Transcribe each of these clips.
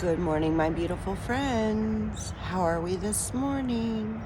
Good morning, my beautiful friends. How are we this morning?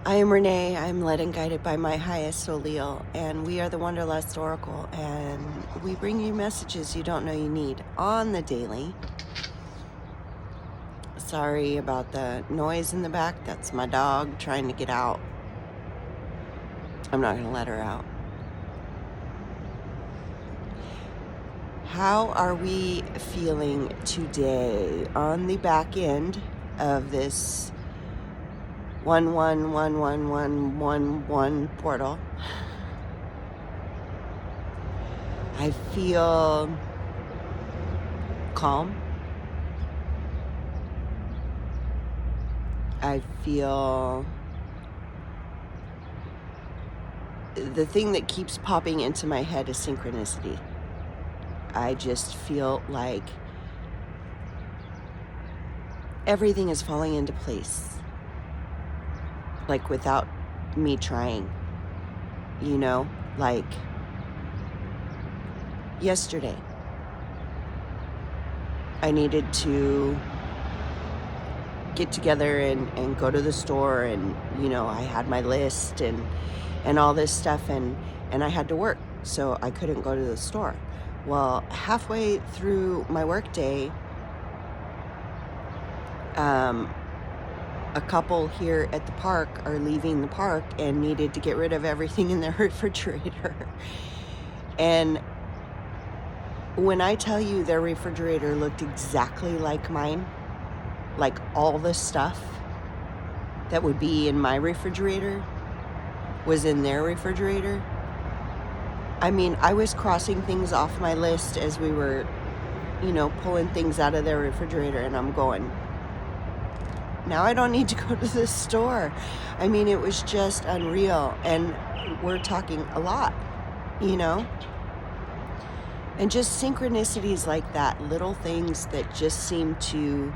I am Renee. I'm led and guided by my highest Soleel, and we are the Wanderlust Oracle, and we bring you messages you don't know you need on the daily. Sorry about the noise in the back. That's my dog trying to get out. I'm not going to let her out. How are we feeling today on the back end of this 111111 portal? I feel calm. I feel the thing that keeps popping into my head is synchronicity. I just feel like everything is falling into place, like without me trying, like yesterday I needed to get together and go to the store, and I had my list and all this stuff, and I had to work, so I couldn't go to the store. Well, halfway through my work day, a couple here at the park are leaving the park and needed to get rid of everything in their refrigerator. And when I tell you their refrigerator looked exactly like mine, like all the stuff that would be in my refrigerator was in their refrigerator. I mean, I was crossing things off my list as we were, pulling things out of their refrigerator, and I'm going, now I don't need to go to the store. I mean, it was just unreal, and we're talking a lot, and just synchronicities like that, little things that just seem to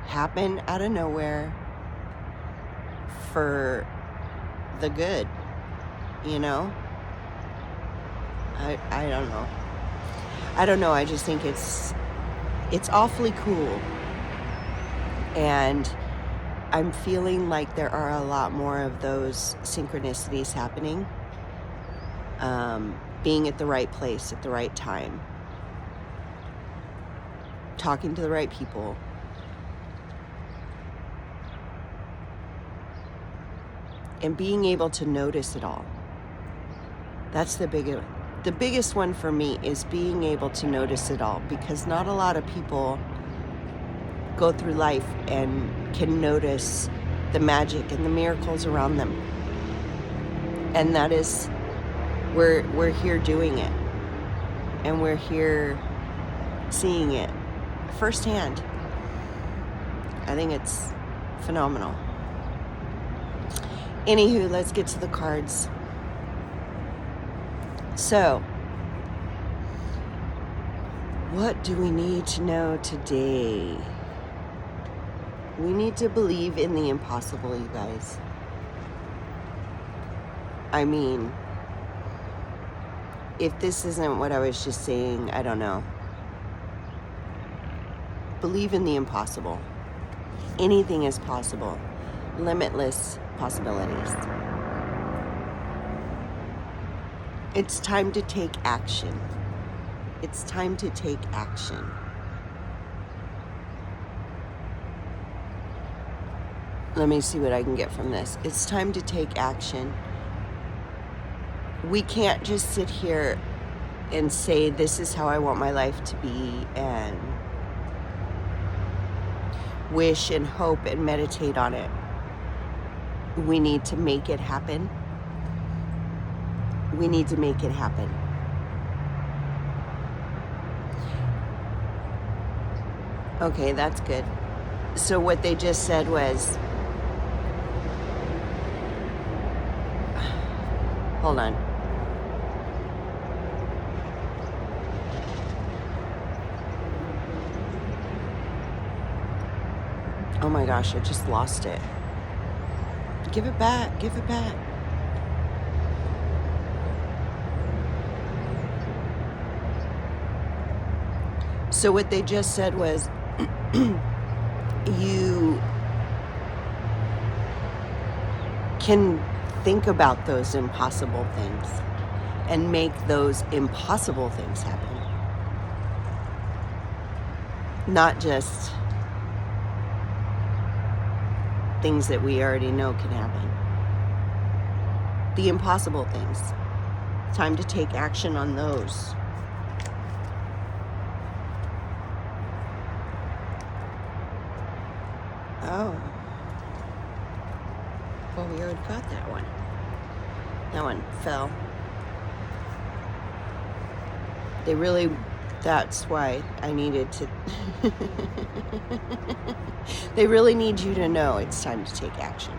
happen out of nowhere for the good, I don't know. I just think it's awfully cool. And I'm feeling like there are a lot more of those synchronicities happening. Being at the right place at the right time. Talking to the right people. And being able to notice it all. That's the biggest one for me, is being able to notice it all, because not a lot of people go through life and can notice the magic and the miracles around them. And that is, we're here doing it, and we're here seeing it firsthand. I think it's phenomenal. Anywho, let's get to the cards. So, what do we need to know today? We need to believe in the impossible, you guys. I mean, if this isn't what I was just saying, I don't know. Believe in the impossible. Anything is possible. Limitless possibilities. It's time to take action. It's time to take action. Let me see what I can get from this. It's time to take action. We can't just sit here and say, this is how I want my life to be, and wish and hope and meditate on it. We need to make it happen. We need to make it happen. Okay, that's good. So what they just said was, hold on. Oh my gosh, I just lost it. Give it back, give it back. So what they just said was, you can think about those impossible things and make those impossible things happen. Not just things that we already know can happen. The impossible things. Time to take action on those. Oh. Well, we already got that one. That one fell. That's why I needed to. They really need you to know it's time to take action.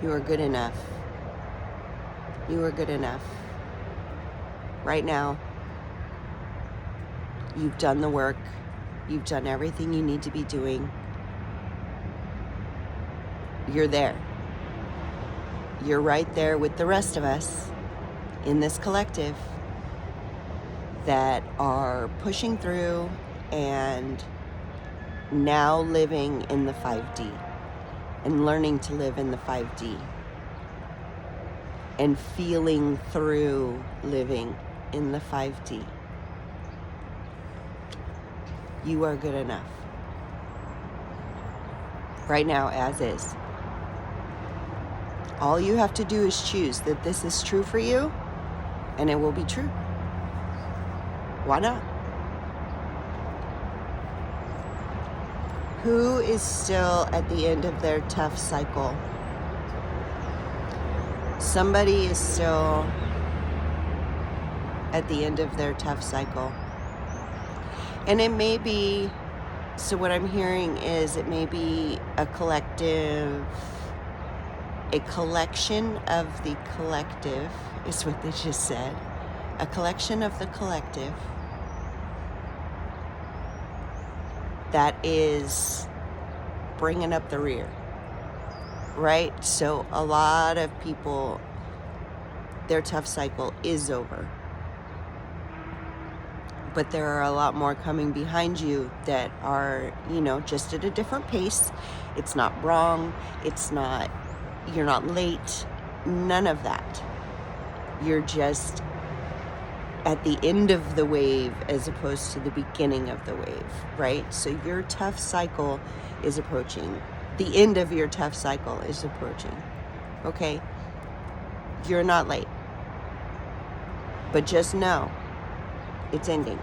You are good enough. You are good enough. Right now, you've done the work. You've done everything you need to be doing. You're there. You're right there with the rest of us in this collective that are pushing through and now living in the 5D and learning to live in the 5D and feeling through living in the 5D. You are good enough. Right now, as is. All you have to do is choose that this is true for you, and it will be true. Why not? Who is still at the end of their tough cycle? Somebody is still at the end of their tough cycle. And it may be, so what I'm hearing is it may be a collective, a collection of the collective, is what they just said. A collection of the collective that is bringing up the rear, right? So a lot of people, their tough cycle is over. But there are a lot more coming behind you that are, just at a different pace. It's not wrong. You're not late. None of that. You're just at the end of the wave as opposed to the beginning of the wave, right? So your tough cycle is approaching. The end of your tough cycle is approaching, okay? You're not late. But just know, it's ending.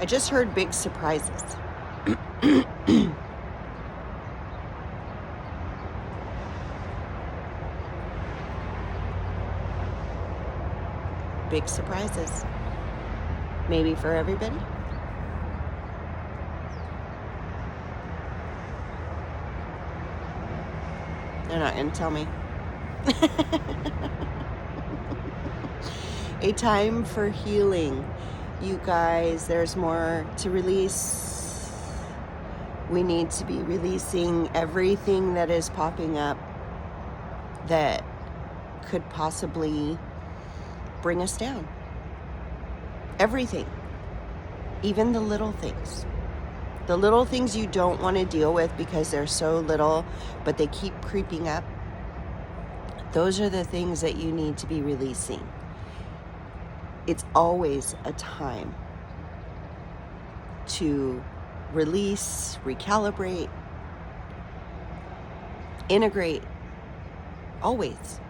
I just heard big surprises. Big surprises. Maybe for everybody. They're not going to tell me. A time for healing. You guys, there's more to release. We need to be releasing everything that is popping up that could possibly bring us down. Everything. Even the little things. The little things you don't want to deal with because they're so little, but they keep creeping up. Those are the things that you need to be releasing. It's always a time to release, recalibrate, integrate. Always.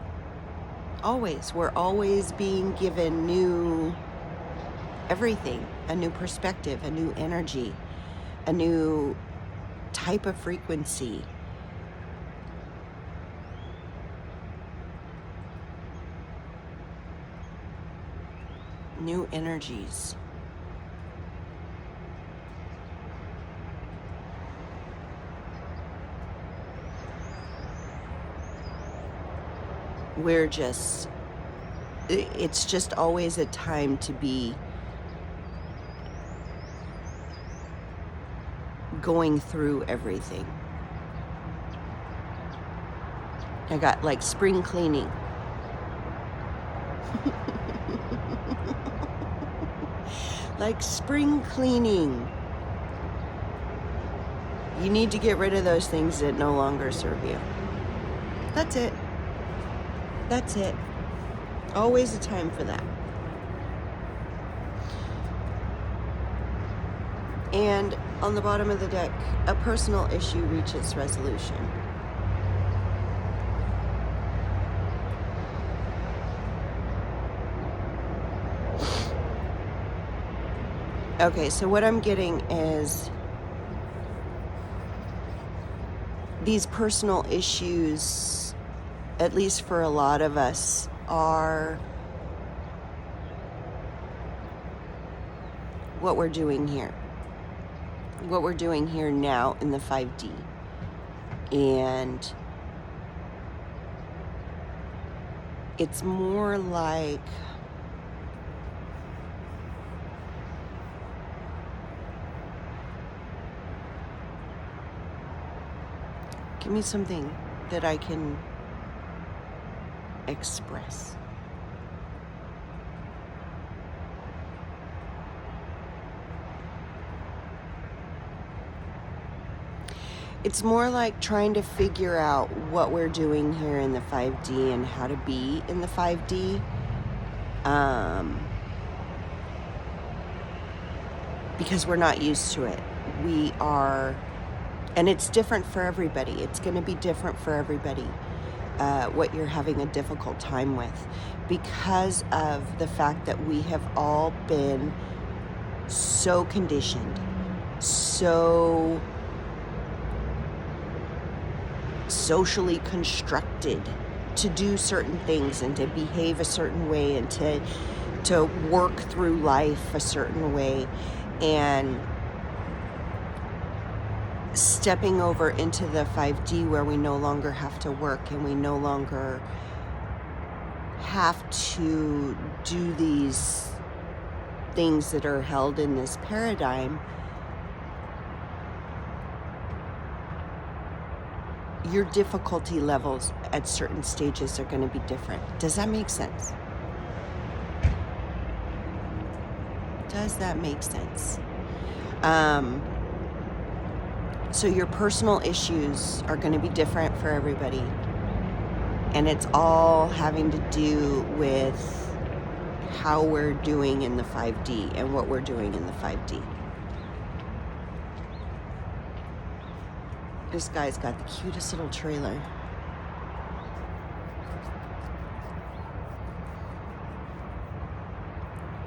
Always. We're always being given new everything, a new perspective, a new energy, a new type of frequency. New energies. It's just always a time to be going through everything. I got like spring cleaning. Like spring cleaning. You need to get rid of those things that no longer serve you. That's it. That's it. Always a time for that. And on the bottom of the deck, a personal issue reaches resolution. Okay, so what I'm getting is these personal issues, at least for a lot of us, are what we're doing here. What we're doing here now in the 5D. And it's more like give me something that I can express. It's more like trying to figure out what we're doing here in the 5D and how to be in the 5D. Because we're not used to it. We are, and it's different for everybody. It's going to be different for everybody, what you're having a difficult time with, because of the fact that we have all been so conditioned, so socially constructed to do certain things and to behave a certain way and to work through life a certain way. And stepping over into the 5D where we no longer have to work and we no longer have to do these things that are held in this paradigm, your difficulty levels at certain stages are going to be different. Does that make sense? Does that make sense? So your personal issues are going to be different for everybody. And it's all having to do with how we're doing in the 5D and what we're doing in the 5D. This guy's got the cutest little trailer.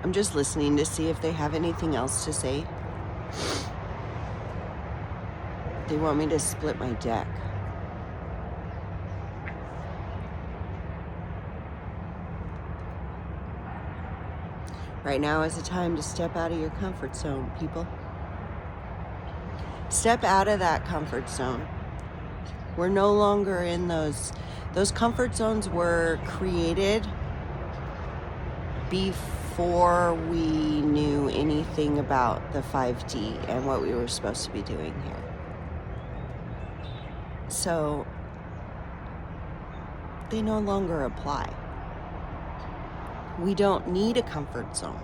I'm just listening to see if they have anything else to say. They want me to split my deck. Right now is the time to step out of your comfort zone, people. Step out of that comfort zone. We're no longer in those comfort zones were created before we knew anything about the 5D and what we were supposed to be doing here. So they no longer apply. We don't need a comfort zone.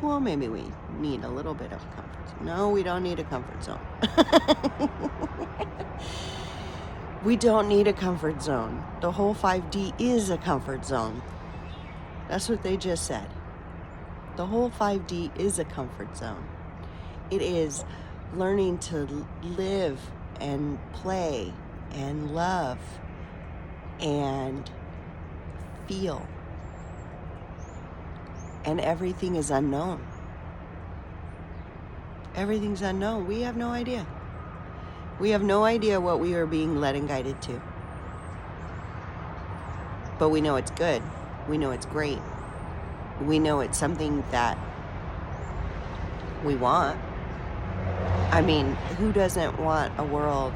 Well, maybe we need a little bit of a comfort zone. No, we don't need a comfort zone. We don't need a comfort zone. The whole 5D is a comfort zone. That's what they just said. The whole 5D is a comfort zone. It is learning to live and play and love and feel. And everything is unknown. Everything's unknown. We have no idea. We have no idea what we are being led and guided to. But we know it's good. We know it's great. We know it's something that we want. I mean, who doesn't want a world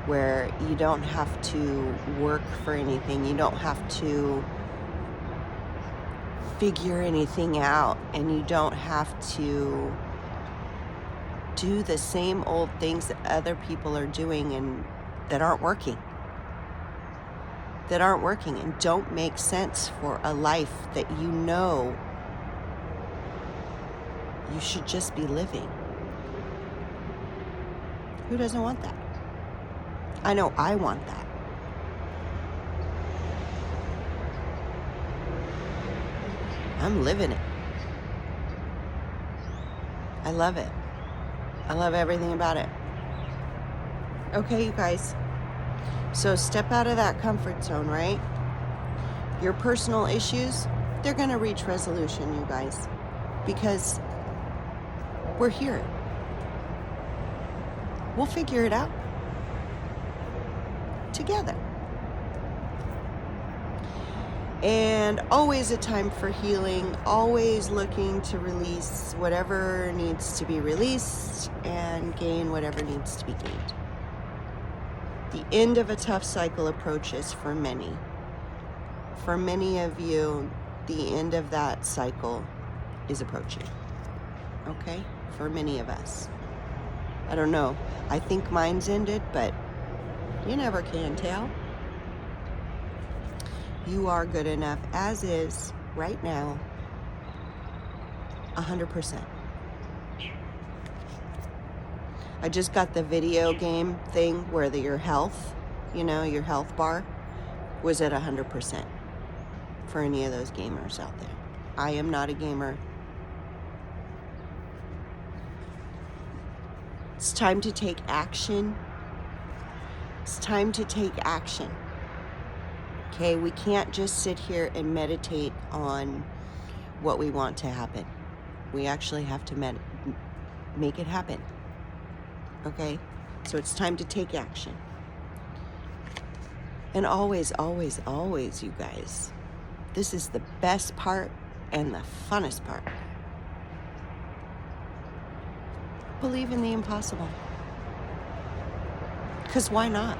where you don't have to work for anything? You don't have to figure anything out, and you don't have to do the same old things that other people are doing and that aren't working. That aren't working and don't make sense for a life that you know you should just be living. Who doesn't want that? I know I want that. I'm living it. I love it. I love everything about it. Okay, you guys. So step out of that comfort zone, right? Your personal issues, they're going to reach resolution, you guys, because we're here. We'll figure it out together. And always a time for healing, always looking to release whatever needs to be released and gain whatever needs to be gained. The end of a tough cycle approaches for many. For many of you, the end of that cycle is approaching. Okay? For many of us. I don't know. I think mine's ended, but you never can tell. You are good enough as is right now, 100%. I just got the video game thing where your health, your health bar was at 100% for any of those gamers out there. I am not a gamer. It's time to take action. It's time to take action. Okay, we can't just sit here and meditate on what we want to happen. We actually have to make it happen. Okay, so it's time to take action. And always, always, always, you guys, this is the best part and the funnest part. Believe in the impossible. Because why not?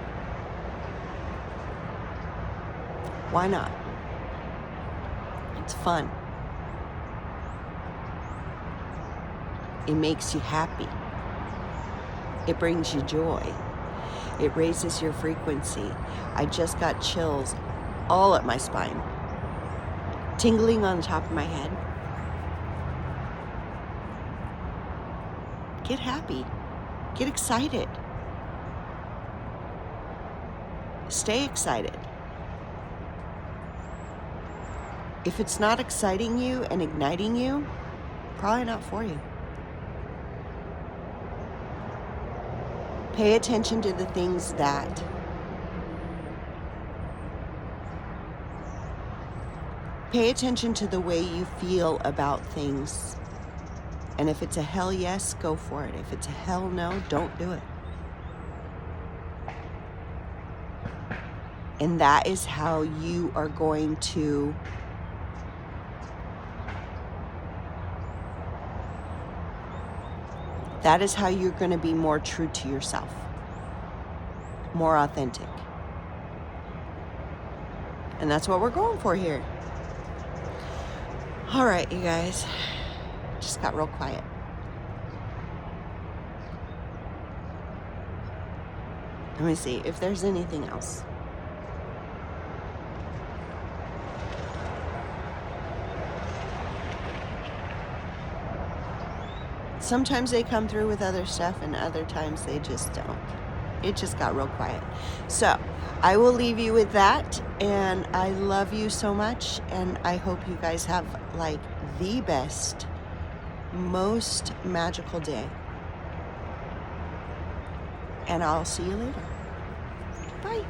Why not? It's fun. It makes you happy. It brings you joy. It raises your frequency. I just got chills all up my spine. Tingling on the top of my head. Get happy. Get excited. Stay excited. If it's not exciting you and igniting you, probably not for you. Pay attention to the things that pay attention to the way you feel about things. And if it's a hell yes, go for it. If it's a hell no, don't do it. And that is how you are going to that is how you're going to be more true to yourself. More authentic. And that's what we're going for here. All right, you guys. Just got real quiet. Let me see if there's anything else. Sometimes they come through with other stuff and other times they just don't. It just got real quiet. So I will leave you with that, and I love you so much, and I hope you guys have like the best, most magical day. And I'll see you later. Bye.